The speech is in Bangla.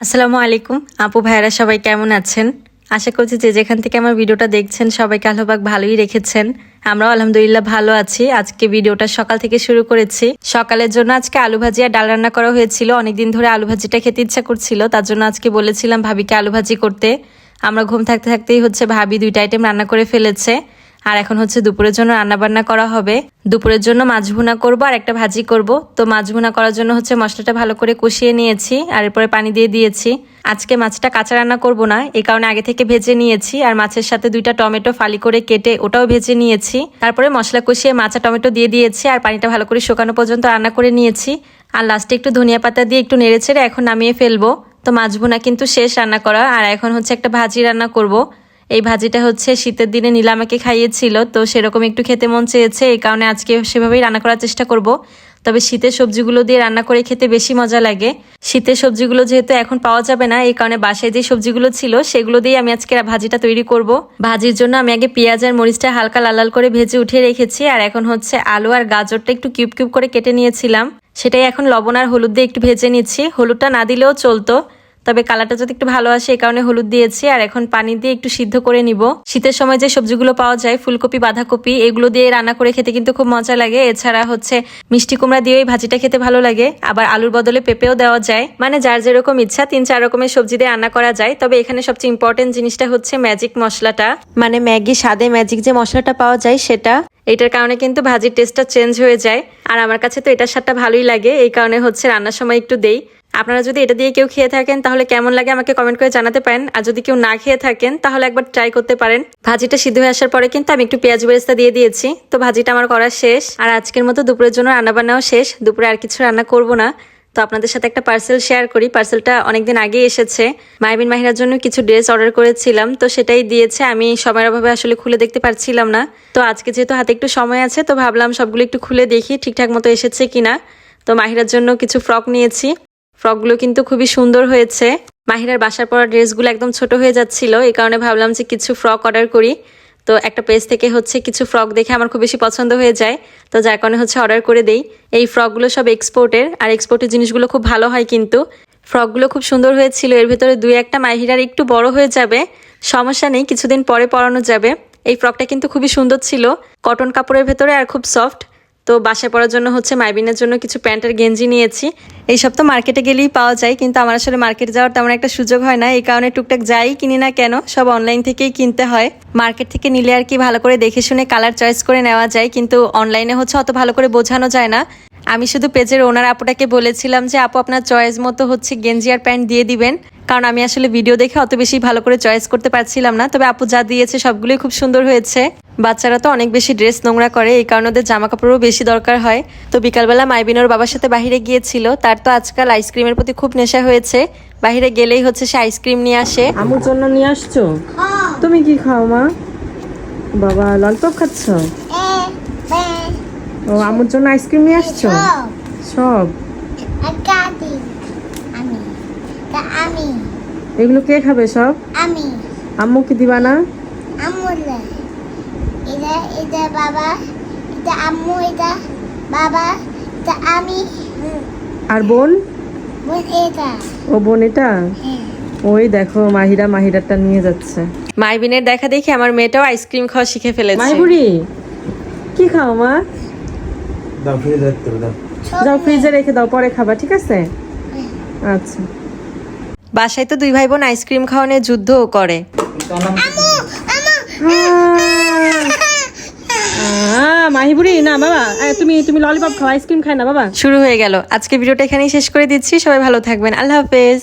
আসসালামু আলাইকুম আপু ভাইরা সবাই কেমন আছেন? আশা করছি যে যেখান থেকে আমার ভিডিওটা দেখছেন সবাইকে আল্লাহ পাক ভালোই রেখেছেন। আমরাও আলহামদুলিল্লাহ ভালো আছি। আজকে ভিডিওটা সকাল থেকে শুরু করেছি। সকালের জন্য আজকে আলু ভাজি আর ডাল রান্না করা হয়েছিল। অনেকদিন ধরে আলু ভাজিটা খেতে ইচ্ছা করছিল, তার জন্য আজকে বলেছিলাম ভাবিকে আলু ভাজি করতে। আমরা ঘুম থাকতে থাকতেই ভাবি দুইটা আইটেম রান্না করে ফেলেছে। আর এখন দুপুরের জন্য রান্না বান্না করা হবে। দুপুরের জন্য মাছ ভুনা করবো আর একটা ভাজি করব। তো মাছ ভুনা করার জন্য মশলাটা ভালো করে কষিয়ে নিয়েছি আর এরপরে পানি দিয়ে দিয়েছি। আজকে মাছটা কাঁচা রান্না করব না, এই কারণে আগে থেকে ভেজে নিয়েছি। আর মাছের সাথে দুইটা টমেটো ফালি করে কেটে ওটাও ভেজে নিয়েছি। তারপরে মশলা কষিয়ে মাছ আর টমেটো দিয়ে দিয়েছি আর পানিটা ভালো করে শুকানো পর্যন্ত রান্না করে নিয়েছি। আর লাস্টে একটু ধনিয়া পাতা দিয়ে একটু নেড়ে ছেড়ে এখন নামিয়ে ফেলবো। তো মাছ ভুনা কিন্তু শেষ রান্না করা। আর এখন একটা ভাজি রান্না করব। এই ভাজিটা শীতের দিনে নীলা আমাকে খাইয়েছিল, তো সেরকম একটু খেতে মন চেয়েছে, এই কারণে আজকে সেভাবেই রান্না করার চেষ্টা করব। তবে শীতের সবজিগুলো দিয়ে রান্না করে খেতে বেশি মজা লাগে। শীতের সবজিগুলো যেহেতু এখন পাওয়া যাবে না, এই কারণে বাসায় যে সবজিগুলো ছিল সেগুলো দিয়ে আমি আজকে ভাজিটা তৈরি করব। ভাজির জন্য আমি আগে পেঁয়াজ আর মরিচটা হালকা লাল লাল করে ভেজে উঠিয়ে রেখেছি। আর এখন আলু আর গাজরটা একটু কিউব কিউব করে কেটে নিয়েছিলাম, সেটাই এখন লবণ আর হলুদ দিয়ে একটু ভেজে নিচ্ছি। হলুদটা না দিলেও চলতো, তবে কালারটা যদি একটু ভালো আসে এই কারণে হলুদ দিয়েছি। আর এখন পানি দিয়ে একটু সিদ্ধ করে নিব। শীতের সময় যে সবজিগুলো পাওয়া যায় ফুলকপি, বাঁধাকপি, এগুলো দিয়ে রান্না করে খেতে কিন্তু খুব মজা লাগে। এছাড়া মিষ্টি কুমড়া দিয়ে এই ভাজিটা খেতে ভালো লাগে। আবার আলুর বদলে পেঁপেও দেওয়া যায়, মানে যার যেরকম ইচ্ছা 3-4 রকমের সবজি দিয়ে রান্না করা যায়। তবে এখানে সবচেয়ে ইম্পর্টেন্ট জিনিসটা ম্যাজিক মশলাটা, মানে ম্যাগি স্বাদে ম্যাজিক যে মশলাটা পাওয়া যায় সেটা। এটার কারণে কিন্তু ভাজির টেস্টটা চেঞ্জ হয়ে যায়। আর আমার কাছে তো এটার স্বাদটা ভালোই লাগে, এই কারণে রান্নার সময় একটু দেই। আপনারা যদি এটা দিয়ে কেউ খেয়ে থাকেন তাহলে কেমন লাগে আমাকে কমেন্ট করে জানাতে পারেন। আর যদি কেউ না খেয়ে থাকেন তাহলে একবার ট্রাই করতে পারেন। ভাজিটা সিদ্ধ হয়ে আসার পরে কিন্তু আমি একটু পেঁয়াজ বেরেস্তা দিয়ে দিয়েছি। তো ভাজিটা আমার করা শেষ। আর আজকের মতো দুপুরের জন্য রান্নাবান্নাও শেষ। দুপুরে আর কিছু রান্না করব না। তো আপনাদের সাথে একটা পার্সেল শেয়ার করি। পার্সেলটা অনেকদিন আগে এসেছে। মাইবিন মাহিরার জন্য কিছু ড্রেস অর্ডার করেছিলাম, তো সেটাই দিয়েছে। আমি সময়ের অভাবে আসলে খুলে দেখতে পারছিলাম না। তো আজকে যেহেতু হাতে একটু সময় আছে, তো ভাবলাম সবগুলো একটু খুলে দেখি ঠিকঠাক মতো এসেছে কিনা। তো মাহিরার জন্য কিছু ফ্রক নিয়েছি। ফ্রকগুলো কিন্তু খুবই সুন্দর হয়েছে। মাহিরার বাসার পরা ড্রেসগুলো একদম ছোট হয়ে যাচ্ছিল, এই কারণে ভাবলাম যে কিছু ফ্রক অর্ডার করি। তো একটা পেজ থেকে কিছু ফ্রক দেখে আমার খুব বেশি পছন্দ হয়ে যায়, তো যার কারণে অর্ডার করে দেই। এই ফ্রকগুলো সব এক্সপোর্টের, আর এক্সপোর্টের জিনিসগুলো খুব ভালো হয়। কিন্তু ফ্রকগুলো খুব সুন্দর হয়েছিল। এর ভিতরে 2-1টা মাহিরার একটু বড় হয়ে যাবে, সমস্যা নেই, কিছুদিন পরে পরানো যাবে। এই ফ্রকটা কিন্তু খুবই সুন্দর ছিল, কটন কাপড়ের ভেতরে আর খুব সফট। তো বাসায় পরার জন্য মাইবিনের জন্য কিছু প্যান্ট আর গেঞ্জি নিয়েছি। এইসব তো মার্কেটে গেলেই পাওয়া যায়, কিন্তু আমার আসলে মার্কেটে যাওয়ার তেমন একটা সুযোগ হয় না, এই কারণে টুকটাক যাই কিনি না কেন সব অনলাইন থেকেই কিনতে হয়। মার্কেট থেকে নিলে আর কি ভালো করে দেখে শুনে কালার চয়েস করে নেওয়া যায়, কিন্তু অনলাইনে অত ভালো করে বোঝানো যায় না। আমি শুধু পেজের ওনার আপুটাকে বলেছিলাম যে আপু আপনার চয়েস মতো গেঞ্জি আর প্যান্ট দিয়ে দিবেন, কারণ আমি আসলে ভিডিও দেখে অত বেশি ভালো করে চয়েস করতে পারছিলাম না। তবে আপু যা দিয়েছে সবগুলোই খুব সুন্দর হয়েছে। বাচ্চারা তো অনেক বেশি ড্রেস নোংরা করে, এই কারণে ওদের জামা কাপড়ও বেশি দরকার হয়। তো বিকালবেলা মাইবিনোর বাবার সাথে বাহিরে গিয়েছিল। তার তো আজকাল আইসক্রিমের প্রতি খুব নেশা হয়েছে। বাহিরে গেলেই সে আইসক্রিম নিয়ে আসে। আমুর জন্য নিয়ে আসছো? তুমি কি খাও মা? বাবা ললিপপ খাচ্ছ? ও আমুর জন্য আইসক্রিম নিয়ে আসছো? সব এগুলো কে খাবে সব? আমি। আম্মু কি দিবা না? আম্মু না, এটা বাবা, এটা আম্মু, এটা বাবা, এটা আমি। আর বোন? বোন এটা। ও বোন এটা? ওই দেখো মাহিরারটা নিয়ে যাচ্ছে। মাইবিনের দেখা দেখি আমার মেয়েটাও আইসক্রিম খাওয়া শিখে ফেলেছে। মাইবুড়ি কি খাও মা? দাও ফ্রিজে রাখতে হবে, দাও। যাও ফ্রিজে রেখে দাও, পরে খাবা, ঠিক আছে? আচ্ছা। বাসায় তো 2 ভাই বোন আইসক্রিম খাওয়া নিয়ে যুদ্ধও করে। মাহিবুড়ি না বাবা, তুমি ললিপপ খাও, আইসক্রিম খায় না বাবা। শুরু হয়ে গেল। আজকে ভিডিওটা এখানেই শেষ করে দিচ্ছি। সবাই ভালো থাকবেন, আল্লাহ হাফেজ।